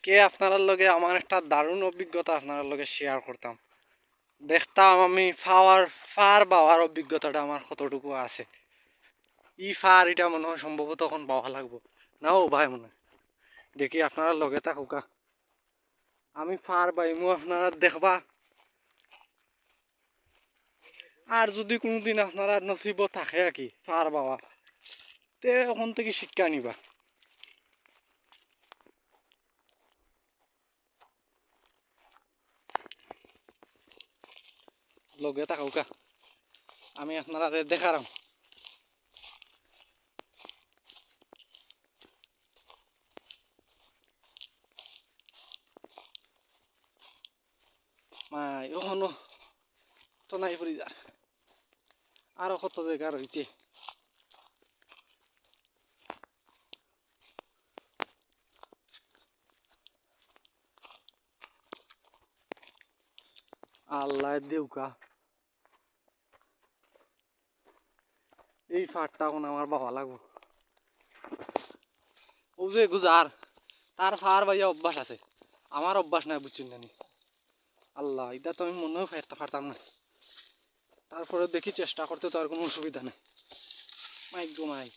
আজকে আপনার লগে আমার একটা দারুণ অভিজ্ঞতা আপনার লগে শেয়ার করতাম। দেখতাম আমি ফার বাওয়ার অভিজ্ঞতাটা আমার কতটুকু আছে। ফার এটা মনে হয় সম্ভবত তখন পাওয়া লাগবো না। ও ভাই মনে দেখি আপনারা লগে থাকুকা, আমি ফার বাইমু আপনারা দেখবা। আর যদি কোনোদিন আপনারা নসিব থাকে আর কি ফার বাওয়া, তে ওখান থেকে শিক্ষা নিবা। লগে থাকুকা, আমি আপনারা দেখারাম। মাই ওখানো তো নাই পড়ি যা, আরো কত জায়গা রয়েছে। আল্লাহ দেউকা, এই ফারটা এখন আমার বাবা লাগবো। ও যে গুজার তার ফার ভাইয়া অভ্যাস আছে, আমার অভ্যাস নাই বুঝছেন জানি। আল্লাহ এটা তো আমি মনেও পারতাম না, তারপরে দেখি চেষ্টা করতে তো আর কোনো অসুবিধা নেই। মাই গো মাই,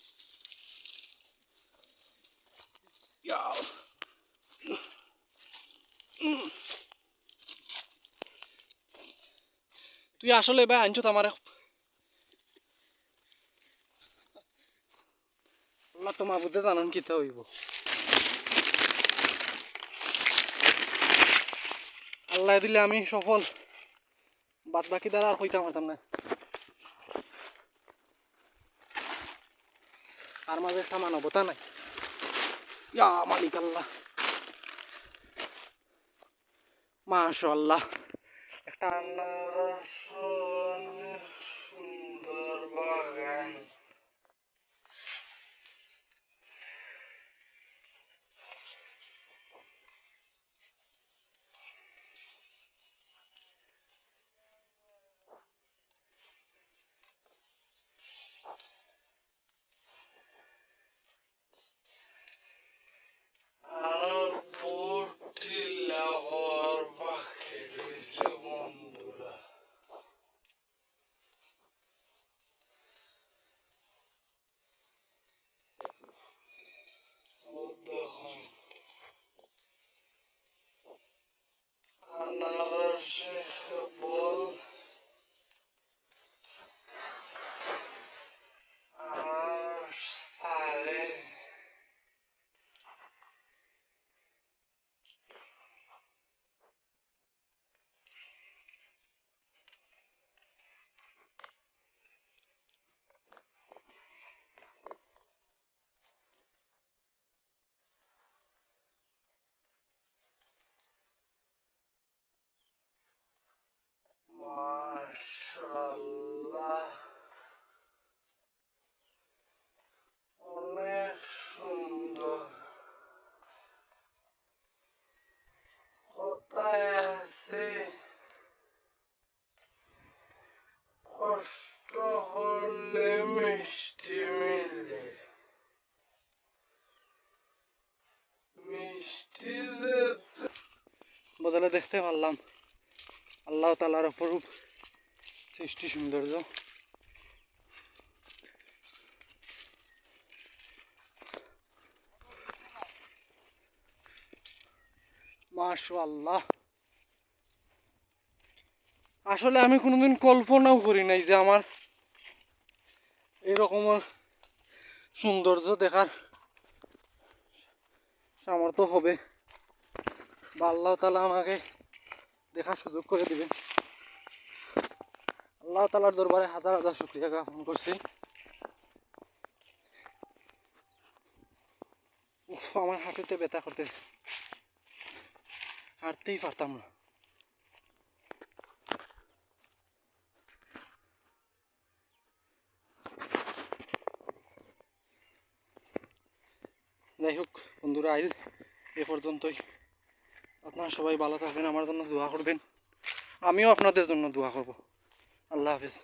তুই আসলে ভাই আনছো তো আমার। আল্লাহ তোমার বুদ্ধে জানান কিতে হইব। আল্লাহ দিলে আমি সফল, বাদ বাকি দ্বারা আর হইতে পারতাম না। তার মাঝে সামানবতা নাই। ইয়া মালিক আল্লাহ, মাশাআল্লাহ, একটা সুন্দর বাগান। মাশাআল্লাহ, অনেক সুন্দর। কোথায় আছে কষ্ট হলে মিষ্টি মিলে, মিষ্টি বদলে দেখতে পারলাম আল্লাহ তাআলার অপরূপ সৃষ্টি সৌন্দর্য। মাশাআল্লাহ, আসলে আমি কোনোদিন কল্পনাও করি নাই যে আমার এরকম সৌন্দর্য দেখার সামর্থ্য হবে, বা আল্লাহ তাআলা আমাকে দেখার সুযোগ করে দিবেন। আল্লাহ তাআলার দরবারে হাজার হাজার শুকরিয়া জ্ঞাপন করছি। আমার হাঁটুতে ব্যথা করতেছে, হাঁটতেই পারতাম না। যাই হোক বন্ধুরা, আজ এ পর্যন্তই। আপনারা সবাই ভালো থাকবেন, আমার জন্য দোয়া করবেন, আমিও আপনাদের জন্য দোয়া করব। আল্লাহ হাফেজ।